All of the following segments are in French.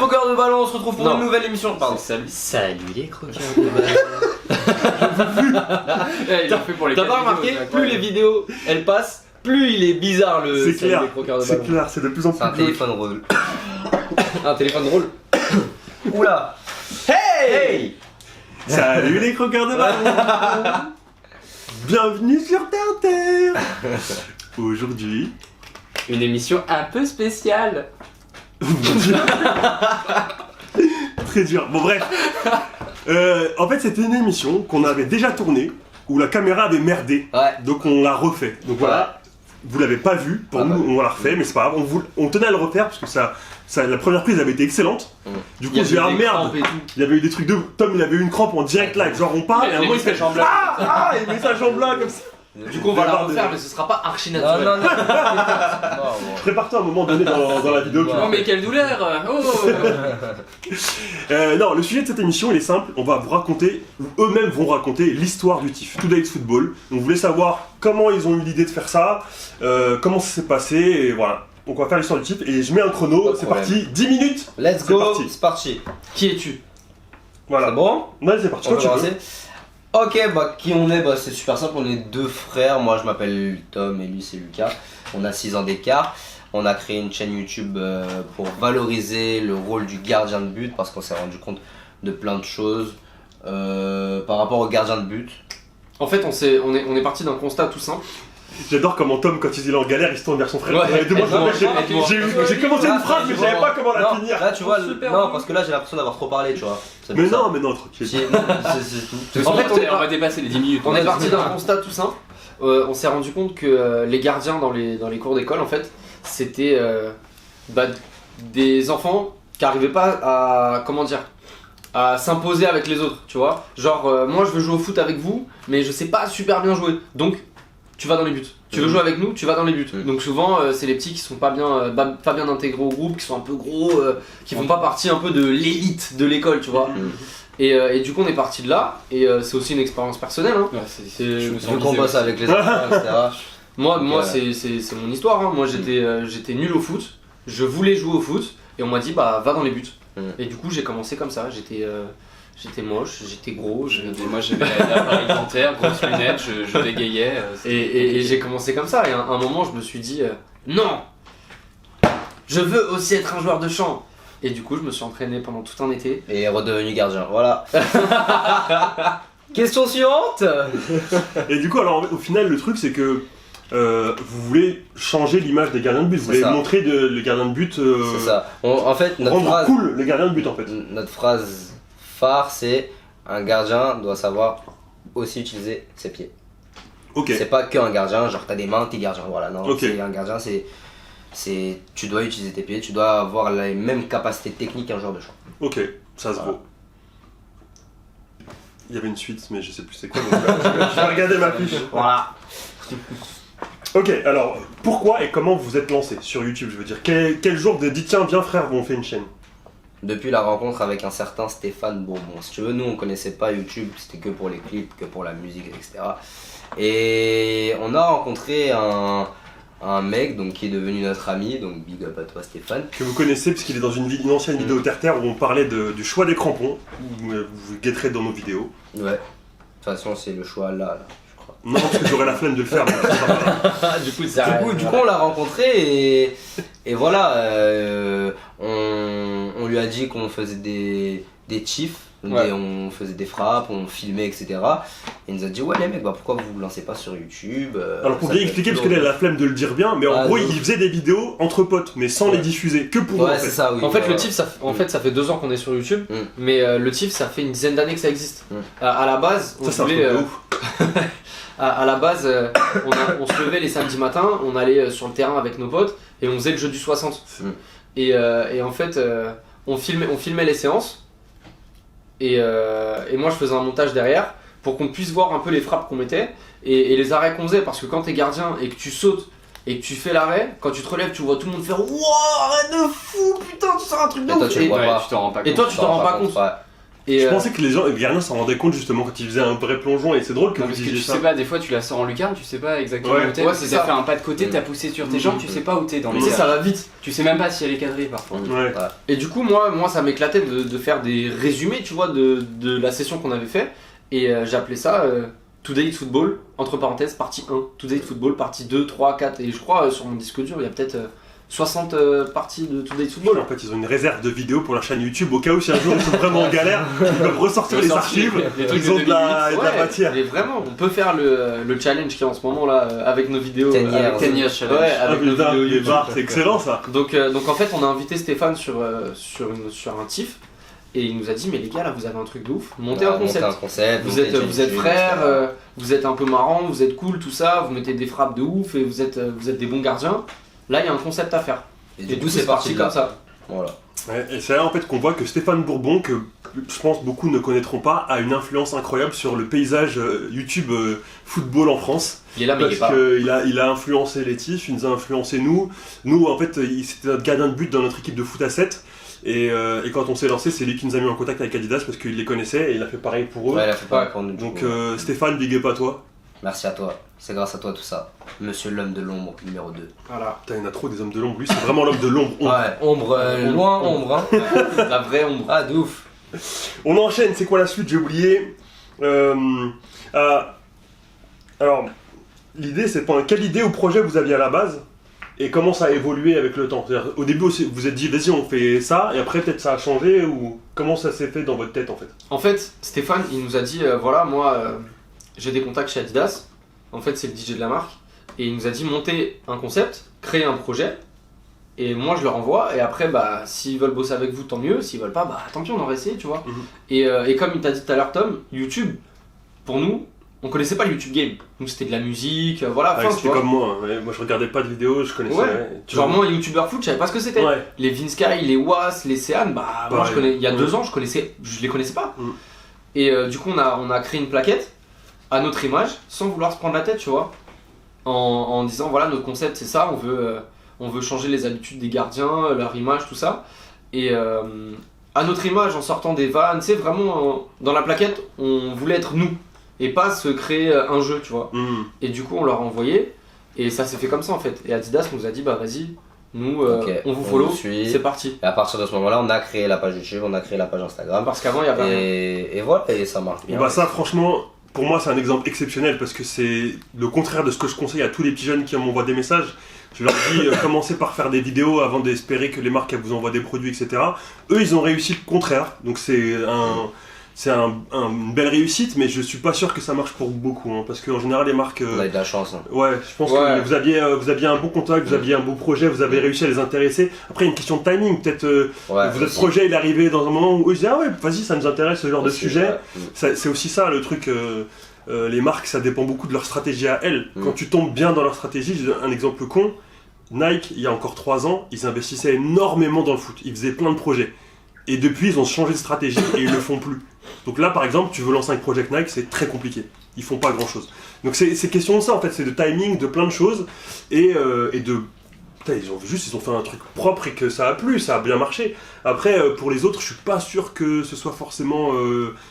croqueurs de ballon, on se retrouve pour Non. une nouvelle émission. Pardon. Salut les croqueurs de ballon. Il a fait pour les T'as pas quatre remarqué, vidéos, plus les vidéos elles passent, plus il est bizarre le C'est salut clair, les croqueurs de c'est ballon. clair, c'est de plus en C'est un plus. téléphone rôle. Un téléphone rôle. Oula. Hey. Salut les croqueurs de ballon. Bienvenue sur Terre. Aujourd'hui, Une émission un peu spéciale. très dur. Bon bref, en fait c'était une émission qu'on avait déjà tournée où la caméra avait merdé, Ouais. donc on l'a refait. Donc voilà, vous l'avez pas vu, pour Ah nous bah. on l'a refait, mais c'est pas grave. On tenait à le refaire parce que la première prise avait été excellente. Du coup Il y on s'est dit avait ah des merde, crampes et tout. il y avait eu des trucs de Tom, il avait eu une crampe en direct live, genre on parle et à un moment il fait jambes là. ah il met sa jambe là comme ça. Du coup, on va la refaire, mais ce sera pas archi Non, naturel. non, non. Non, Prépare-toi à un moment donné dans la vidéo. tu Non. Oh, mais quelle douleur. Oh. Non, le sujet de cette émission, il est simple. On va vous raconter, ou eux-mêmes vont raconter l'histoire du TIF, Today's Football. On voulait savoir comment ils ont eu l'idée de faire ça, comment ça s'est passé, et voilà. Donc on va faire l'histoire du TIF, et je mets un Pas chrono, de c'est problème. parti, 10 minutes. Let's C'est go, parti. c'est parti. Qui es-tu? Voilà. C'est bon? Ouais, c'est parti, On quand peut tu veux. commencer. Ok, bah qui on est? Bah c'est super simple, on est deux frères, moi je m'appelle Tom et lui c'est Lucas. On a 6 ans d'écart. On a créé une chaîne YouTube pour valoriser le rôle du gardien de but parce qu'on s'est rendu compte de plein de choses par rapport au gardien de but. En fait, on est parti d'un constat tout simple. J'adore comment Tom, quand il est en galère, il se tourne vers son frère. Ouais, Et demande, aide-moi, j'ai commencé une phrase, mais je savais pas comment la Non, finir. là tu vois, Super non bon. parce que là j'ai l'impression d'avoir trop parlé, tu vois. C'est Mais pour ça. non, tranquille. Si, c'est tout. En fait, on va dépasser les 10 minutes. On est parti d'un constat tout simple. On s'est rendu compte que les gardiens dans les cours d'école, en fait, c'était des enfants qui n'arrivaient pas à, comment dire, à s'imposer avec les autres, tu vois. Genre, moi je veux jouer au foot avec vous, mais je sais pas super bien jouer. Donc, tu vas dans les buts. Tu veux jouer avec nous, tu vas dans les buts. Donc souvent, c'est les petits qui sont pas bien intégrés au groupe, qui sont un peu gros, qui font pas partie un peu de l'élite de l'école, tu vois. Et du coup, on est parti de là, et c'est aussi une expérience personnelle. Hein. Ouais, Je me Je veux qu'on bosse avec les enfants, etc. Moi, Donc, c'est mon histoire. Hein. Moi, j'étais nul au foot. Je voulais jouer au foot et on m'a dit bah va dans les buts. Et du coup, j'ai commencé comme ça. J'étais moche, j'étais gros. Moi j'avais l'appareil dentaire, grosses lunettes, je bégayais. Et j'ai commencé comme ça. Et à un moment, je me suis dit non, je veux aussi être un joueur de chant. Et du coup, je me suis entraîné pendant tout un été. Et est redevenu gardien, voilà. Question suivante. Et du coup, alors au final, le truc, c'est que vous voulez changer l'image des gardiens de but. Vous C'est voulez ça. montrer le gardien de but. C'est ça. En fait, notre Rendre phrase, cool le gardien de but en fait. notre phrase phare, c'est un gardien doit savoir aussi utiliser ses pieds. Ok. C'est pas qu'un gardien, genre t'as des mains, t'es gardien. Voilà, non. Ok. C'est un gardien, c'est tu dois utiliser tes pieds, tu dois avoir les mêmes capacités techniques qu'un joueur de champ. Ok, ça se Voilà. vaut. Il y avait une suite, mais je sais plus c'est quoi. Donc, je vais regarder ma fiche. Voilà. Ok, alors pourquoi et comment vous êtes lancé sur YouTube? Je veux dire, quel jour vous avez dit tiens, viens frère, on fait une chaîne? Depuis la rencontre avec un certain Stéphane Bourbon. Si tu veux, nous on connaissait pas YouTube, c'était que pour les clips, que pour la musique, etc. Et on a rencontré un mec donc, qui est devenu notre ami, donc big up à toi Stéphane. Que vous connaissez parce qu'il est dans une ancienne vidéo Terre où on parlait du choix des crampons. Vous guetterez dans nos vidéos. Ouais. De toute façon, c'est le choix là, je crois. Non, parce que j'aurais la flemme de le faire. Donc c'est pas grave. Du coup, Du coup, on l'a rencontré et voilà, on lui a dit qu'on faisait des chiffs, Ouais. on faisait des frappes, on filmait, etc. Et il nous a dit ouais les mecs, bah pourquoi vous vous lancez pas sur YouTube Alors pour ça bien peut expliquer, être parce que là il a la flemme de le dire bien, mais en Ah, gros de il ouf. faisait des vidéos entre potes, mais sans les diffuser, que pour eux, Ouais, en fait. c'est ça, oui. En fait, voilà. le TIF, ça fait 2 ans qu'on est sur YouTube, mais le TIF, ça fait une dizaine d'années que ça existe. À la base, on Ça c'est un truc voulait, de ouf. à la base, on se levait les samedis matins, on allait sur le terrain avec nos potes et on faisait le jeu du 60. Et en fait, on filmait les séances et moi je faisais un montage derrière pour qu'on puisse voir un peu les frappes qu'on mettait et les arrêts qu'on faisait, parce que quand t'es gardien et que tu sautes et que tu fais l'arrêt, quand tu te relèves, tu vois tout le monde faire wouah, arrêt de fou, putain, tu sors un truc de Et toi, ouf. tu le vois pas. tu t'en rends pas Et compte. toi, tu t'en rends pas compte. Ouais. Et Je pensais que les gens, les gardiens s'en rendaient compte justement quand ils faisaient un vrai plongeon, et c'est drôle que Non, vous parce que disiez tu ça. sais pas, des fois tu la sors en lucarne, tu sais pas exactement Ouais. où t'es. Ouais, Parce c'est que t'as ça. fait un pas de côté, t'as poussé sur tes jambes, tu sais pas où t'es dans les tu sais, ça cages. va vite. Tu sais même pas si elle est cadrée parfois. Ouais. Et du coup, moi ça m'éclatait de faire des résumés, tu vois, de la session qu'on avait fait. Et j'appelais ça Today It's Football, entre parenthèses, partie 1. Today It's Football, partie 2, 3, 4. Et je crois, sur mon disque dur, il y a peut-être 60 parties de Today It's Football. En fait, ils ont une réserve de vidéos pour leur chaîne YouTube au cas où si un jour ils sont vraiment en galère, ils peuvent ressortir les archives, les trucs ils ont de la Ouais, matière. et vraiment, on peut faire le challenge qu'il y a en ce moment là avec nos vidéos. 10 avec years. 10 years challenge. Ouais, Ah, avec nos putain, vidéos les YouTube. bars, c'est excellent ça. Donc en fait, on a invité Stéphane sur un TIFF et il nous a dit mais les gars là vous avez un truc de ouf, montez un concept. Vous êtes frères, vous êtes un peu marrants, vous êtes cool, tout ça, vous mettez des frappes de ouf et vous êtes des bons gardiens. Là il y a un concept à faire. Et Et du du coup, coup c'est parti comme comme ça. Voilà. Ouais, et c'est là en fait qu'on voit que Stéphane Bourbon, que je pense beaucoup ne connaîtront pas, a une influence incroyable sur le paysage YouTube football en France. Il est là mais il est Parce pas. qu'il a influencé les TIF, il nous a influencé nous. Nous en fait, c'était notre gardien de but dans notre équipe de foot à 7. Et quand on s'est lancé, c'est lui qui nous a mis en contact avec Adidas parce qu'il les connaissait et il a fait pareil pour eux. Ouais, la fait pas pour nous. Donc Stéphane, big up à toi. Merci à toi. C'est grâce à toi tout ça. Monsieur l'homme de l'ombre numéro 2. Voilà. Putain, il y en a trop des hommes de l'ombre. Lui, c'est vraiment l'homme de l'ombre. Ouais, ombre, loin ombre. Hein. La vraie ombre. Ah, de ouf. On enchaîne, c'est quoi la suite? J'ai oublié. Alors, l'idée, c'est quelle idée ou projet vous aviez à la base et comment ça a évolué avec le temps? C'est-à-dire, au début, vous vous êtes dit, vas-y, on fait ça, et après, peut-être ça a changé, ou comment ça s'est fait dans votre tête en fait? En fait, Stéphane, il nous a dit voilà, moi j'ai des contacts chez Adidas. En fait, c'est le DJ de la marque. Et il nous a dit monter un concept, créer un projet. Et moi, je leur envoie. Et après, bah, s'ils veulent bosser avec vous, tant mieux. S'ils veulent pas, bah, tant pis, on aurait essayé, tu vois. Mhm. Et comme il t'a dit tout à l'heure, Tom, YouTube, pour nous, on connaissait pas le YouTube Game. Nous, c'était de la musique, voilà. Ouais, Enfin, tu c'était vois. comme moi, hein. Ouais, moi je regardais pas de vidéos, je connaissais. Ouais. Genre, moi, YouTuber foot, je savais pas ce que c'était. Ouais. Les Vinsky, les Was, les Sean, bah, moi, Pareil. il y a Ouais. 2 ans, je les connaissais pas. Mhm. Et du coup, on a créé une plaquette à notre image, sans vouloir se prendre la tête, tu vois. En disant, voilà, notre concept, c'est ça, on veut changer les habitudes des gardiens, leur image, tout ça. Et à notre image, en sortant des vannes, tu sais, vraiment, dans la plaquette, on voulait être nous, et pas se créer un jeu, tu vois. Mhm. Et du coup, on leur a envoyé, et ça s'est fait comme ça, en fait. Et Adidas nous a dit, bah vas-y, nous, Ok, on vous follow, vous suit. c'est parti. Et à partir de ce moment-là, on a créé la page YouTube, on a créé la page Instagram. Parce qu'avant, il y avait rien. Et voilà, et ça marche bien. Bah ça franchement, pour moi c'est un exemple exceptionnel parce que c'est le contraire de ce que je conseille à tous les petits jeunes qui m'envoient des messages. Je leur dis commencez par faire des vidéos avant d'espérer que les marques elles vous envoient des produits, etc. Eux ils ont réussi le contraire, donc c'est une belle réussite, mais je suis pas sûr que ça marche pour beaucoup, hein, parce qu'en général les marques... On a eu de la chance. Hein. Ouais, je pense Ouais. que vous aviez un bon contact, vous aviez un beau projet, vous avez réussi à les intéresser. Après, il y a une question de timing, peut-être Ouais, votre aussi. projet il est arrivé dans un moment où eux ils disaient ah ouais, vas-y, ça nous intéresse ce genre de Aussi, sujet. ouais. C'est aussi ça le truc. Les marques, ça dépend beaucoup de leur stratégie à elles. Mm. Quand tu tombes bien dans leur stratégie, je donne un exemple con. Nike, il y a encore 3 ans, ils investissaient énormément dans le foot. Ils faisaient plein de projets. Et depuis, ils ont changé de stratégie et ils le font plus. Donc là, par exemple, tu veux lancer un projet Nike, c'est très compliqué. Ils font pas grand chose. Donc c'est question de ça en fait, c'est de timing, de plein de choses et de. Putain, ils ont fait un truc propre et que ça a plu, ça a bien marché. Après, pour les autres, je suis pas sûr que ce soit forcément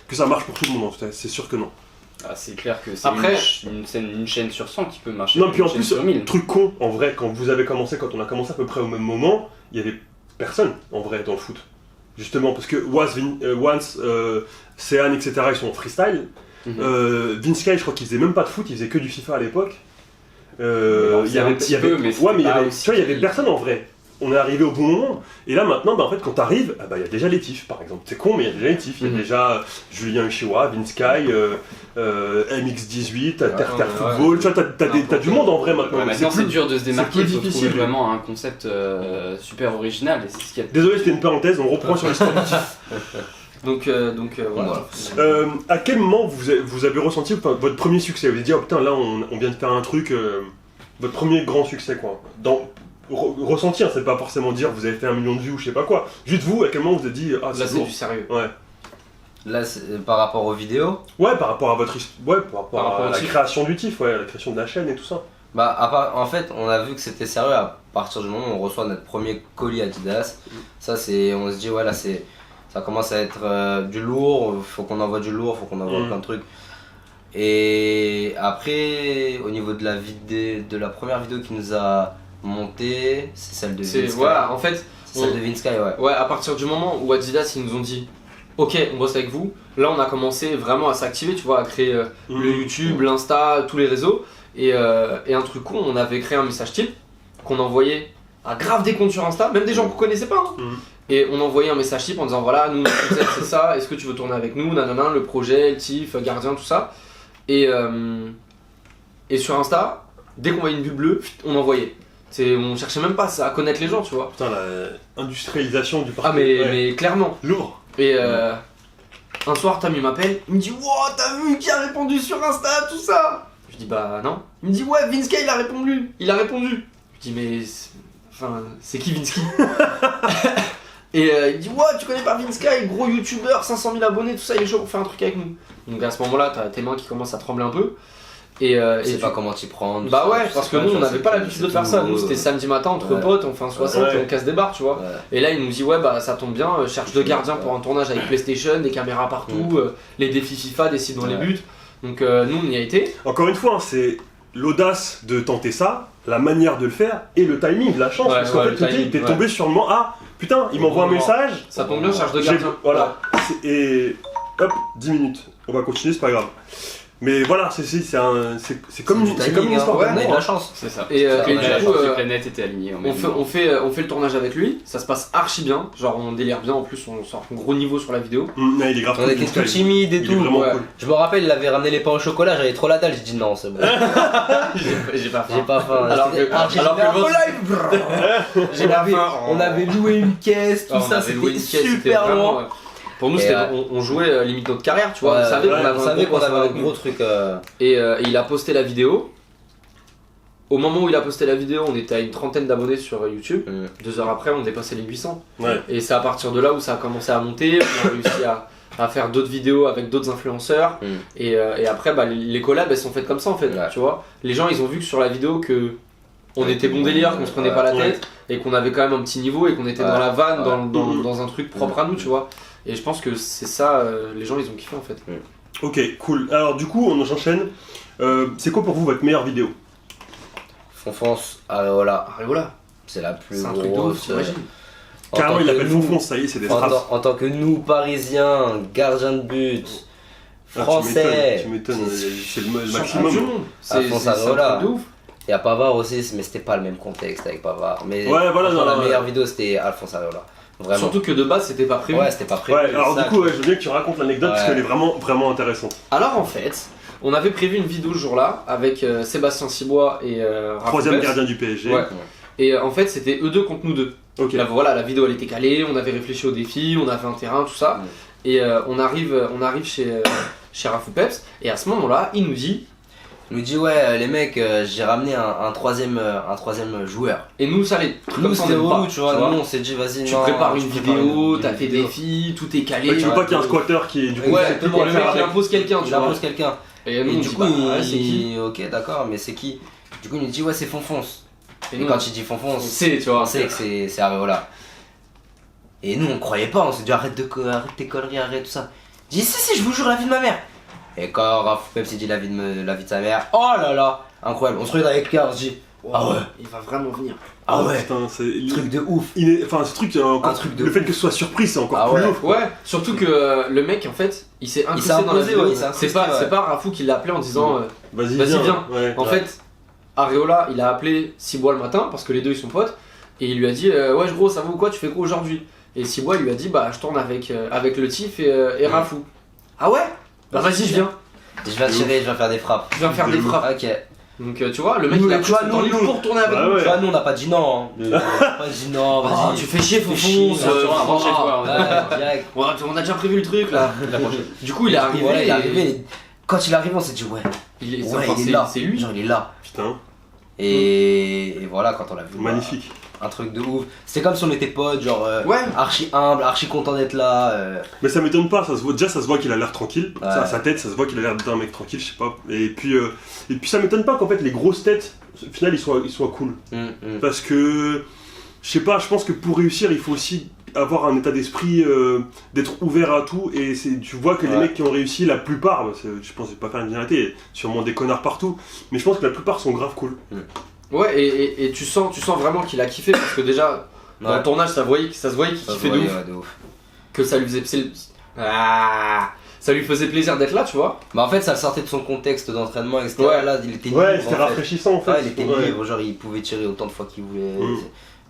que ça marche pour tout le monde. En tout cas, c'est sûr que non. Ah, c'est clair que c'est Après- une chaîne sur 100 qui peut marcher. Non, puis en une chaîne plus, sur 1000. truc con, en vrai, quand on a commencé à peu près au même moment, il y avait personne en vrai dans le foot. Justement, parce que Once, Sean, etc., ils sont en freestyle. Mhm. Vinsky, je crois qu'il faisait même pas de foot, il faisait que du FIFA à l'époque. Il en faisait un petit peu, mais ouais, c'était mais pas tu aussi- vois, il y avait personne en vrai. On est arrivé au bon moment. Et là maintenant, bah, en fait, quand t'arrives, il y a déjà les TIF par exemple. C'est con, mais il y a déjà les TIF. Il y a Mhm. déjà Julien Uchiwa, Vinsky, MX18, Terre ouais. Football. Tu vois, t'as du monde en vrai maintenant. Ouais, maintenant, c'est plus- dur de se démarquer, plus il faut difficile. trouver vraiment un concept super original. Et c'est ce qu'il y a de- Désolé, c'était une parenthèse, on reprend sur l'histoire du TIF. Donc voilà. À quel moment vous avez ressenti votre premier succès? Vous avez dit, oh putain, là on vient de faire un truc, votre premier grand succès quoi. Ressentir, c'est pas forcément dire vous avez fait 1 million de vues ou je sais pas quoi. Juste vous, à quel moment vous avez dit, ah Là, c'est c'est lourd. du sérieux. Ouais. Là, par rapport aux vidéos, Ouais, par rapport à votre ouais, par Par rapport rapport à au la TIF. création du TIF, ouais, la création de la chaîne et tout ça. en fait, on a vu que c'était sérieux à partir du moment où on reçoit notre premier colis Adidas. Ça, on se dit, ouais, là, c'est Ça commence à être du lourd, faut qu'on envoie du lourd, faut qu'on envoie plein de trucs. Et après, au niveau de la première vidéo qui nous a monté, c'est celle de Vinsky. Voilà, en fait, C'est celle de Vinsky, ouais. ouais, à partir du moment où Adidas ils nous ont dit ok, on bosse avec vous, là on a commencé vraiment à s'activer, tu vois, à créer le YouTube, l'Insta, tous les réseaux. Et un truc con, on avait créé un message type qu'on envoyait à grave des comptes sur Insta, même des gens qu'on connaissait pas. Hein. Et on envoyait un message type en disant voilà, nous notre concept c'est ça, est-ce que tu veux tourner avec nous, nanana, le projet, le TIF, gardien, tout ça. Et sur Insta, dès qu'on voyait une pub bleue, on envoyait. On cherchait même pas à connaître les gens, tu vois. Putain, l'industrialisation du parcours. Ah mais clairement. Lourd. Et un soir, Tom il m'appelle, il me dit wow, t'as vu qui a répondu sur Insta, tout ça. Je dis bah non. Il me dit ouais, Vinsky il a répondu. Je dis mais c'est qui Vinsky? Et il me dit ouais, tu connais pas Vinsky, gros youtubeur, 500 000 abonnés, tout ça, il est chaud pour faire un truc avec nous. Donc à ce moment-là, t'as tes mains qui commencent à trembler un peu. Et pas comment t'y prendre. Bah ouais, parce que nous on n'avait pas l'habitude de faire ça. Nous c'était samedi matin entre potes, on fait un 60 et on casse des barres, tu vois. Et là il nous dit ouais, bah ça tombe bien, cherche deux gardiens pour un tournage avec PlayStation, des caméras partout, les défis FIFA, décide dans les buts. Donc nous on y a été. Encore une fois, c'est l'audace de tenter ça, la manière de le faire et le timing, la chance. Parce qu'en fait, t'es tombé sur le moment. Ah putain, il m'envoie un message. Ça tombe bien, cherche deux gardiens. Voilà. Et hop, 10 minutes. On va continuer, c'est pas grave. Mais voilà, c'est comme une histoire. On a eu de la chance. C'est ça. Et du coup, les coup, planètes étaient alignées. on fait le tournage avec lui, ça se passe archi bien, genre on délire bien, en plus on sort un gros niveau sur la vidéo. Il est grave On était tout timide et Il est tout. vraiment cool. Je me rappelle, il avait ramené les pains au chocolat, j'avais trop la dalle, j'ai dit non, c'est bon. J'ai pas J'ai pas faim. Alors que- Archi alors que général. l'autre- J'ai pas faim. On avait loué une caisse, tout ça, c'était super loin. Pour nous, Et on jouait limite notre carrière, tu vois. On savait qu'on avait un gros truc. Et il a posté la vidéo. Au moment où il a posté la vidéo, on était à une trentaine d'abonnés sur YouTube. 2 heures après, on dépassait les 800. Ouais. Et c'est à partir de là où ça a commencé à monter. On a réussi à faire d'autres vidéos avec d'autres influenceurs. Et après, bah, les collabs, elles sont faites comme ça en fait. Ouais. Tu vois, les gens, ils ont vu que sur la vidéo que on était bon délire, qu'on se prenait pas la tête et qu'on avait quand même un petit niveau et qu'on était dans la vanne, dans un truc propre à nous, tu vois. Et je pense que c'est ça, les gens ils ont kiffé en fait. Ok, cool. Alors du coup, j'enchaîne. C'est quoi pour vous votre meilleure vidéo? Fonfonce, Areola, c'est la plus C'est un truc de ouf, grosse. t'imagines. Carrément, il l'appelle Fonfonce, ça y est, c'est des straps. En tant que nous, Parisiens, gardiens de but, français, Tu m'étonnes, c'est le Champion du maximum. monde. C'est Alphonse un Areola. truc de ouf. il y a Pavard aussi, mais c'était pas le même contexte avec Pavard. Mais ouais, voilà, franchement, la non, meilleure vidéo c'était Alphonse Areola. Vraiment. Surtout que de base c'était pas prévu. Ouais, c'était pas prévu. Ouais, alors ça, du coup, je veux bien que tu racontes l'anecdote parce qu'elle est vraiment, vraiment intéressante. Alors en fait, on avait prévu une vidéo ce jour-là avec Sébastien Cibois et Raphaël. Troisième gardien du PSG. Ouais. Et en fait, c'était eux deux contre nous deux. Ok. Là, voilà, la vidéo elle était calée, on avait réfléchi au défi, on avait un terrain, tout ça. Et on arrive chez Rafou Peps, et à ce moment-là, il nous dit. Il nous dit ouais les mecs j'ai ramené un troisième joueur. Et nous ça les Nous c'était relou tu vois, nous on s'est dit vas-y tu non, prépares tu une prépares vidéo, une t'as tes vidéo. défis, tout est calé. Ouais, tu veux pas qu'il y ait un squatter qui est du coup. Ouais, exactement, le mec il impose quelqu'un, tu Il vois. impose quelqu'un. Et nous Et on du dit coup bah, il ouais, c'est qui. ok d'accord mais c'est qui. Du coup il nous dit ouais c'est Fonfonce. Et nous, quand il dit on Fonfonce sait, tu vois. on sait que c'est Areola. Et nous on croyait pas, on s'est dit arrête tes conneries, arrête tout ça. Il dit si je vous jure la vie de ma mère. Et quand Raph Peps s'est dit la vie de sa mère, oh là là, incroyable, on se regarde avec cœur, on se dit ah ouais, il va vraiment venir. ah ouais, Putain, c'est. truc de ouf. Enfin, ce truc, encore... truc de le ouf. fait que ce soit surprise, c'est encore Ah plus ouais. ouf. Ouais, surtout que le mec en fait, il s'est incrusté dans la imposé, vidéo. ouais, il s'est incrusté, C'est pas, ouais. c'est pas Rafou qui l'a appelé en disant Vas-y, Vas-y, viens. viens. Ouais. en fait, Areola il a appelé Cibois le matin parce que les deux ils sont potes et il lui a dit ouais gros ça va ou quoi, tu fais quoi aujourd'hui? Et Cibois il lui a dit bah je tourne avec le Tif et Rafou. Ah ouais? Bah vas-y je viens. Je vais tirer, je vais faire des frappes. Je viens faire des frappes. Ok. Donc tu vois le mec Nous, il a tu vois, pris son temps nous, libre pour tourner avec bah nous. ouais. Tu vois, nous on n'a pas dit non. Hein. On a pas dit non, Oh, vas-y. tu fais chier Fais Fonfonce. chier, rentre chez toi, Ouais, direct. On a déjà prévu le truc là. Du coup il est arrivé. Voilà, il est et- arrivé. et Quand il est arrivé, on s'est dit ouais, Il est, ouais, enfin, il est là. C'est lui. Genre il est là. Putain, Et voilà, quand on l'a vu. magnifique. Un truc de ouf. C'était comme si on était potes, genre Ouais. archi humble, archi content d'être là. Mais ça m'étonne pas, ça se voit, déjà ça se voit qu'il a l'air tranquille. Ouais. Ça, sa tête, ça se voit qu'il a l'air d'être un mec tranquille, je sais pas. Et puis ça m'étonne pas qu'en fait les grosses têtes, au final, ils soient cool. Parce que, je sais pas, je pense que pour réussir, il faut aussi avoir un état d'esprit, d'être ouvert à tout, et tu vois que les mecs qui ont réussi, la plupart, je pense que je vais pas faire une généralité, sûrement des connards partout, mais je pense que la plupart sont grave cool. Ouais, et tu sens vraiment qu'il a kiffé, parce que déjà, dans le tournage, ça se voyait qu'il kiffait de ouf. De ouf. Que ça lui faisait ça lui faisait plaisir d'être là, tu vois. Bah en fait ça le sortait de son contexte d'entraînement, etc. Ouais. Là il était libre. Ouais, c'était rafraîchissant en fait. Il était libre, genre il pouvait tirer autant de fois qu'il voulait.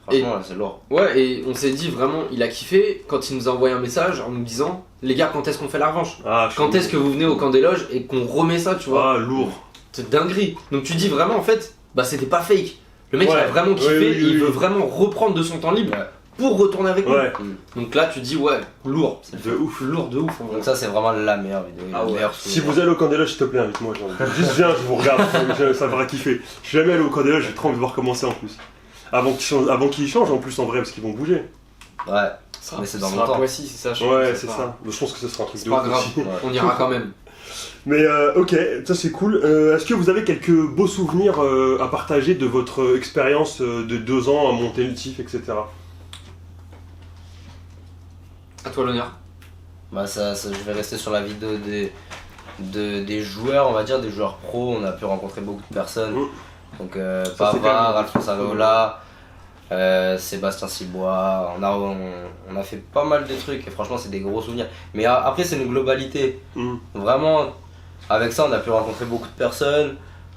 Franchement, là, c'est lourd. Ouais, et on s'est dit vraiment, il a kiffé quand il nous a envoyé un message en nous disant les gars, quand est-ce qu'on fait la revanche? Quand est-ce que vous venez au camp des loges et qu'on remet ça, tu vois? Ah, lourd. C'est dinguerie. Donc tu dis vraiment, en fait, bah c'était pas fake. Le mec il a vraiment kiffé, il veut vraiment reprendre de son temps libre pour retourner avec nous. Donc là tu dis ouais, lourd. C'est de ouf. Lourd de ouf. Donc ça c'est vraiment la meilleure vidéo. Ah ouais. Si vous allez au camp des loges, s'il te plaît, invite-moi. Juste viens, je vous regarde, ça va kiffer. Je suis jamais allé au camp des loges, j'ai trop envie de voir comment c'est en plus. Avant qu'ils changent en plus en vrai, parce qu'ils vont bouger. Ouais, mais c'est dans le longtemps. Poissy, c'est ça. Ouais, c'est ça. Je pense que ce sera un truc C'est de pas ouf grave, aussi. on ira quand même. Mais ok, ça c'est cool. Est-ce que vous avez quelques beaux souvenirs à partager de votre expérience de 2 ans à monter le TIF, etc. À toi l'honneur. Bah je vais rester sur la vidéo des joueurs, on va dire, des joueurs pros. On a pu rencontrer beaucoup de personnes. Donc Pavard, Alphonse Areola, Sébastien Cibois, on a fait pas mal de trucs et franchement c'est des gros souvenirs. Mais après c'est une globalité. Vraiment, avec ça on a pu rencontrer beaucoup de personnes,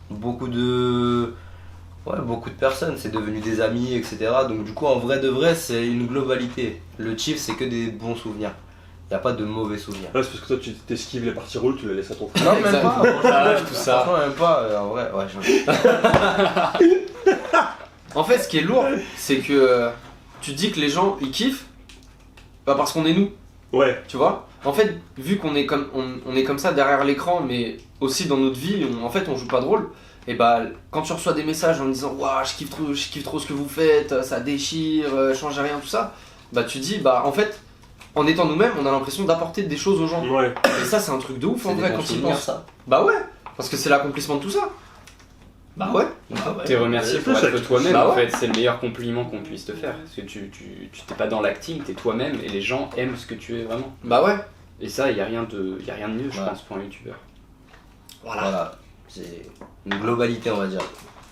beaucoup de personnes, c'est devenu des amis, etc. Donc du coup en vrai de vrai c'est une globalité. Le Chief c'est que des bons souvenirs. Y a pas de mauvais souvenirs. Ouais, c'est parce que toi tu t'esquives les parties rôles, tu les laisses à ton frère. Non, même pas. Tout ça. Franchement, même pas. En vrai, ouais, En fait ce qui est lourd, c'est que tu dis que les gens ils kiffent parce qu'on est nous. Ouais. Tu vois. En fait, vu qu'on est on est comme ça derrière l'écran, mais aussi dans notre vie, en fait on joue pas de rôle. Et bah quand tu reçois des messages en disant waouh je kiffe trop ce que vous faites, ça déchire, changez rien, tout ça, bah tu dis bah en fait en étant nous-mêmes on a l'impression d'apporter des choses aux gens. Ouais. Et ça c'est un truc de ouf en vrai quand tu y penses. ça. Bah ouais, parce que c'est l'accomplissement de tout ça. Bah ouais. T'es remercié pour C'est être ça. toi-même, Bah en ouais. fait, c'est le meilleur compliment qu'on puisse te faire. Parce que tu t'es pas dans l'acting, t'es toi-même et les gens aiment ce que tu es vraiment. Bah ouais. Et ça, y a rien de mieux, je Ouais. pense, pour un youtubeur. Voilà. C'est une globalité, on va dire.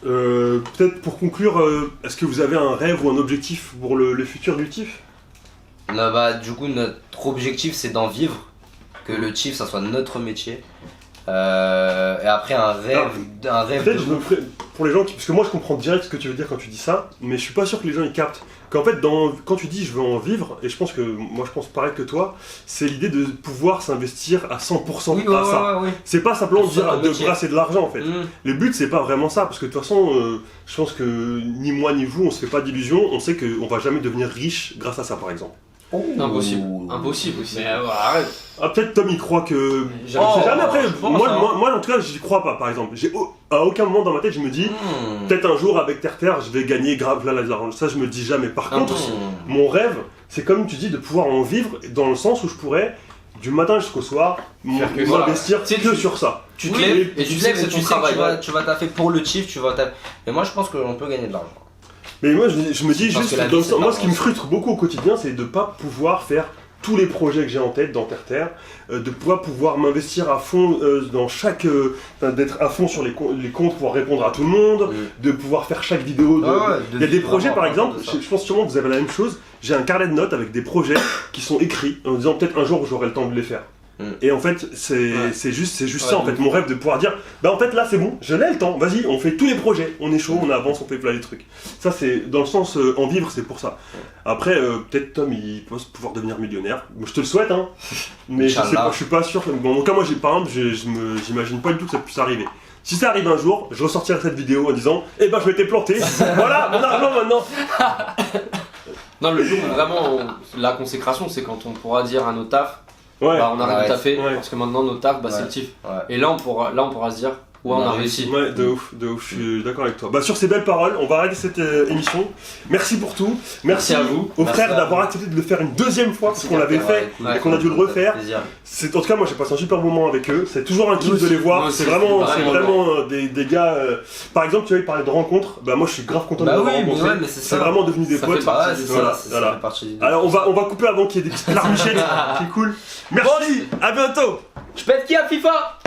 Peut-être pour conclure, est-ce que vous avez un rêve ou un objectif pour le futur du TIF? Là, bah, du coup, notre objectif c'est d'en vivre, que le Chief ça soit notre métier. Et après un rêve Peut-être je me ferais, pour les gens parce que moi je comprends direct ce que tu veux dire quand tu dis ça, mais je suis pas sûr que les gens ils captent. Qu'en fait quand tu dis je veux en vivre, et je pense pareil que toi, c'est l'idée de pouvoir s'investir à 100% à ça. Oui. C'est pas simplement Sur un de métier. brasser de l'argent en fait. Mmh. Le but c'est pas vraiment ça, parce que de toute façon je pense que ni moi ni vous on se fait pas d'illusions, on sait qu'on va jamais devenir riche grâce à ça par exemple. Impossible. Impossible aussi. Mais arrête. Ah peut-être Tom il croit que... Je Oh, sais jamais après, je pense, hein. moi en tout cas j'y crois pas par exemple. À aucun moment dans ma tête je me dis peut-être un jour avec Terre je vais gagner grave là l'argent. Ça je me dis jamais. Par contre, mon rêve c'est comme tu dis de pouvoir en vivre dans le sens où je pourrais du matin jusqu'au soir m'investir Tu sais, que sur ça. Tu te lèves et tu sais que c'est ton travail. Tu vas taffer pour le Chief, tu vas taffer. Mais moi je pense qu'on peut gagner de l'argent. Mais moi je me dis Parce juste, que la vie, dans le c'est sens- moi pas ce qui me grand-chose. frustre beaucoup au quotidien c'est de pas pouvoir faire tous les projets que j'ai en tête dans Terre, de pouvoir m'investir à fond dans chaque... d'être à fond sur les comptes, pouvoir répondre à tout le monde, de pouvoir faire chaque vidéo. Il y a des projets par exemple, je pense sûrement que vous avez la même chose, j'ai un carnet de notes avec des projets qui sont écrits en disant peut-être un jour j'aurai le temps de les faire. Et en fait, c'est juste ça en fait, mon rêve de pouvoir dire bah en fait là c'est bon, je l'ai le temps, vas-y, on fait tous les projets, on est chaud, on avance, on fait plein de trucs. Ça c'est dans le sens en vivre, c'est pour ça. Après, peut-être Tom il pense pouvoir devenir millionnaire, moi, je te le souhaite hein, mais je sais pas, je suis pas sûr. Bon, en tout cas, moi par exemple, j'imagine pas du tout que ça puisse arriver. Si ça arrive un jour, je ressortirai cette vidéo en disant eh ben je m'étais planté, voilà mon argent maintenant. Non, le jour où vraiment la consécration, c'est quand on pourra dire à nos tafs, Ouais. bah on arrête de taffer, Ouais. parce que maintenant nos tafs, bah c'est le TIF. Ouais. Et là on pourra se dire, Ouais, on a réussi. Ouais, de ouf, je suis d'accord avec toi. Bah, sur ces belles paroles, on va arrêter cette émission. Merci pour tout. Merci à vous. aux Merci frères à d'avoir vous. accepté de le faire une deuxième fois parce qu'on Merci, l'avait fait ouais, et qu'on a dû le refaire. Plaisir. En tout cas, moi j'ai passé un super moment avec eux. C'est toujours un kiff de les voir. Moi C'est aussi, vraiment, c'est c'est vraiment vraiment des gars. Par exemple, tu vois, ils parlaient de rencontres. Bah, moi je suis grave content de Bah les oui, avoir mais rencontrés. ouais, mais c'est C'est ça. vraiment devenu des Ça potes. fait partie Ouais, c'est Voilà, ça, voilà. ça fait partie du Alors on va couper avant qu'il y ait des petites larmichettes. C'est cool. Merci. À bientôt. Je pète qui à FIFA